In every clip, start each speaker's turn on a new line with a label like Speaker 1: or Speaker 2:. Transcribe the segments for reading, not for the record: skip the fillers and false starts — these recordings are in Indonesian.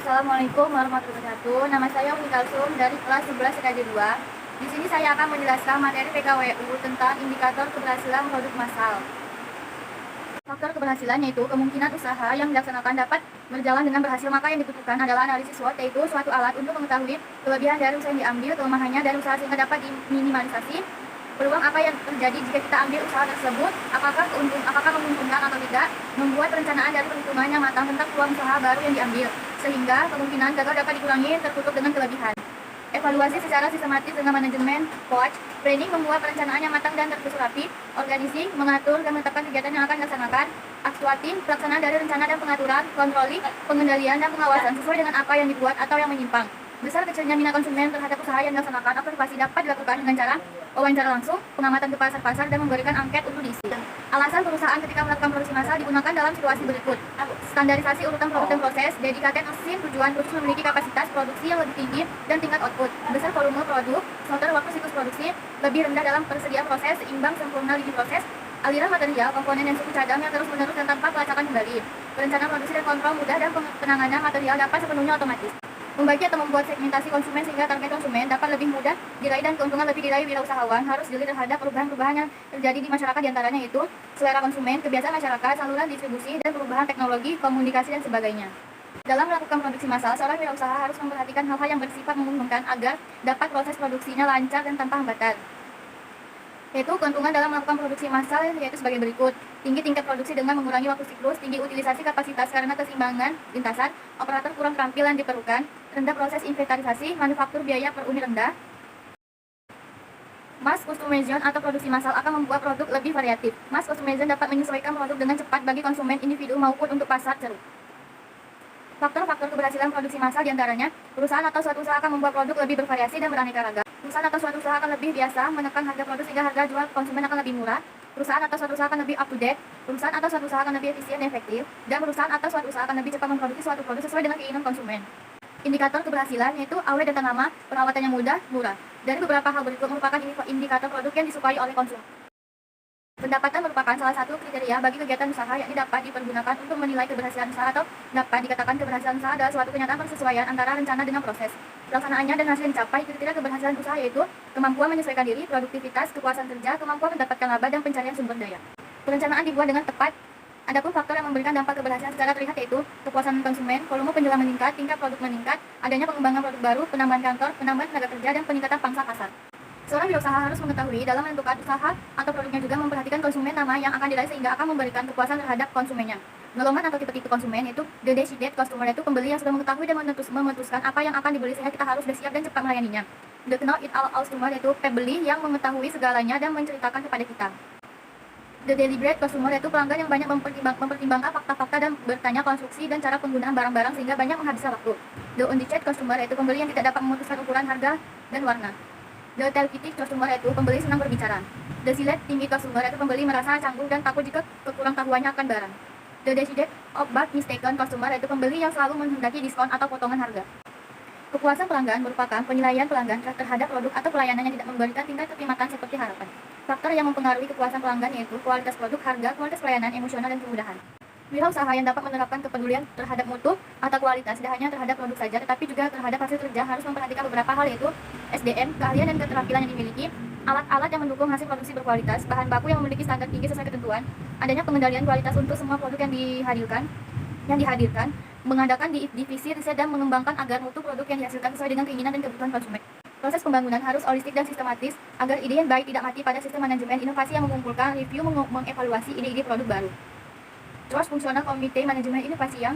Speaker 1: Assalamualaikum warahmatullahi wabarakatuh. Nama saya Umi Kalsum dari kelas 11 IKJ 2. Di sini saya akan menjelaskan materi PKWU tentang indikator keberhasilan produk massal. Faktor keberhasilan yaitu kemungkinan usaha yang dilaksanakan dapat berjalan dengan berhasil, maka yang dibutuhkan adalah analisis SWOT, yaitu suatu alat untuk mengetahui kelebihan dari usaha yang diambil, kelemahannya dari usaha sehingga dapat diminimalisasi. Peluang apa yang terjadi jika kita ambil usaha tersebut, apakah menguntungkan atau tidak, membuat perencanaan dari perhitungan yang matang tentang peluang usaha baru yang diambil, sehingga kemungkinan gagal dapat dikurangi tertutup dengan kelebihan. Evaluasi secara sistematis dengan manajemen, coach, planning, membuat perencanaan yang matang dan tersusun rapi, organizing, mengatur dan menetapkan kegiatan yang akan dilaksanakan, aktuating, pelaksanaan dari rencana dan pengaturan, controlling, pengendalian dan pengawasan sesuai dengan apa yang dibuat atau yang menyimpang. Besar kecilnya minat konsumen terhadap usaha yang dilaksanakan, observasi dapat dilakukan dengan cara wawancara langsung, pengamatan ke pasar-pasar, dan memberikan angket untuk diisi. Alasan perusahaan ketika melakukan produksi massal digunakan dalam situasi berikut: standarisasi urutan produk dan proses, dedicated mesin, tujuan khusus memiliki kapasitas produksi yang lebih tinggi dan tingkat output, besar volume produk, shorter waktu siklus produksi, lebih rendah dalam persediaan proses, seimbang sempurna lini proses, aliran material, komponen dan suku cadang yang terus-menerus dan tanpa pelacakan kembali, perencanaan produksi dan kontrol mudah, dan penanganan material dapat sepenuhnya otomatis. Membagi atau membuat segmentasi konsumen sehingga target konsumen dapat lebih mudah diraih dan keuntungan lebih diraih. Wirausahawan harus jeli terhadap perubahan-perubahan yang terjadi di masyarakat, diantaranya yaitu selera konsumen, kebiasaan masyarakat, saluran distribusi, dan perubahan teknologi, komunikasi, dan sebagainya. Dalam melakukan produksi massal, seorang wirausaha harus memperhatikan hal-hal yang bersifat menguntungkan agar dapat proses produksinya lancar dan tanpa hambatan. Yaitu keuntungan dalam melakukan produksi massal yaitu sebagai berikut: tinggi tingkat produksi dengan mengurangi waktu siklus, tinggi utilisasi kapasitas karena keseimbangan lintasan, operator kurang keterampilan diperlukan, rendah proses inventarisasi, manufaktur biaya per unit rendah. Mass customization atau produksi massal akan membuat produk lebih variatif. Mass customization dapat menyesuaikan produk dengan cepat bagi konsumen individu maupun untuk pasar ceruk. Faktor-faktor keberhasilan produksi massal diantaranya: perusahaan atau suatu usaha akan membuat produk lebih bervariasi dan beraneka ragam. Perusahaan atau suatu usaha akan lebih biasa menekan harga produk sehingga harga jual konsumen akan lebih murah. Perusahaan atau suatu usaha akan lebih up to date. Perusahaan atau suatu usaha akan lebih efisien dan efektif. Dan perusahaan atau suatu usaha akan lebih cepat memproduksi suatu produk sesuai dengan keinginan konsumen. Indikator keberhasilan yaitu awet dan tahan lama, perawatan yang mudah, murah. Dari beberapa hal berikut merupakan indikator produk yang disukai oleh konsumen. Pendapatan merupakan salah satu kriteria bagi kegiatan usaha yang dapat dipergunakan untuk menilai keberhasilan usaha, atau dapat dikatakan keberhasilan usaha adalah suatu kenyataan persesuaian antara rencana dengan proses pelaksanaannya dan hasil yang dicapai. Kriteria keberhasilan usaha yaitu kemampuan menyesuaikan diri, produktivitas, kepuasan kerja, kemampuan mendapatkan laba, dan pencarian sumber daya. Perencanaan dibuat dengan tepat. Adapun faktor yang memberikan dampak keberhasilan secara terlihat yaitu kepuasan konsumen, volume penjualan meningkat, tingkat produk meningkat, adanya pengembangan produk baru, penambahan kantor, penambahan tenaga kerja, dan peningkatan pangsa pasar. Seorang wirausaha harus mengetahui dalam menentukan usaha atau produknya juga memperhatikan konsumen nama yang akan diraih sehingga akan memberikan kepuasan terhadap konsumennya. Golongan atau tipe-tipe konsumen yaitu the decided customer, yaitu pembeli yang sudah mengetahui dan memutuskan apa yang akan dibeli sehingga kita harus sudah siap dan cepat melayaninya. The know it all customer, yaitu pembeli yang mengetahui segalanya dan menceritakan kepada kita. The deliberate customer, yaitu pelanggan yang banyak mempertimbangkan fakta-fakta dan bertanya konstruksi dan cara penggunaan barang-barang sehingga banyak menghabiskan waktu. The undecided customer, yaitu pembeli yang tidak dapat memutuskan ukuran, harga, dan warna. The talkative customer, yaitu pembeli senang berbicara. The silent timid customer, yaitu pembeli merasa canggung dan takut jika kekurang tahuannya akan barang. The decided but mistaken customer, yaitu pembeli yang selalu menghendaki diskon atau potongan harga. Kepuasan pelanggan merupakan penilaian pelanggan terhadap produk atau pelayanan yang tidak memberikan tingkat kenikmatan seperti harapan. Faktor yang mempengaruhi kepuasan pelanggan yaitu kualitas produk, harga, kualitas pelayanan, emosional, dan kemudahan. Wirausaha yang dapat menerapkan kepedulian terhadap mutu atau kualitas tidak hanya terhadap produk saja tetapi juga terhadap hasil kerja harus memperhatikan beberapa hal yaitu SDM, keahlian dan keterampilan yang dimiliki, alat-alat yang mendukung hasil produksi berkualitas, bahan baku yang memiliki standar tinggi sesuai ketentuan, adanya pengendalian kualitas untuk semua produk yang dihadirkan, mengadakan divisi riset dan mengembangkan agar mutu produk yang dihasilkan sesuai dengan keinginan dan kebutuhan konsumen. Proses pembangunan harus holistik dan sistematis agar ide yang baik tidak mati pada sistem manajemen inovasi yang mengumpulkan, review, mengevaluasi ide-ide produk baru. Terus fungsional komite manajemen inovasi yang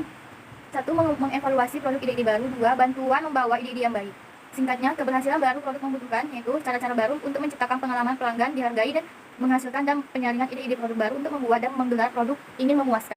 Speaker 1: satu, mengevaluasi produk ide-ide baru, dua, bantuan membawa ide-ide yang baik. Singkatnya, keberhasilan baru produk membutuhkan yaitu cara-cara baru untuk menciptakan pengalaman pelanggan dihargai dan menghasilkan dan penyaringan ide-ide produk baru untuk membuat dan menggelar produk ingin memuaskan.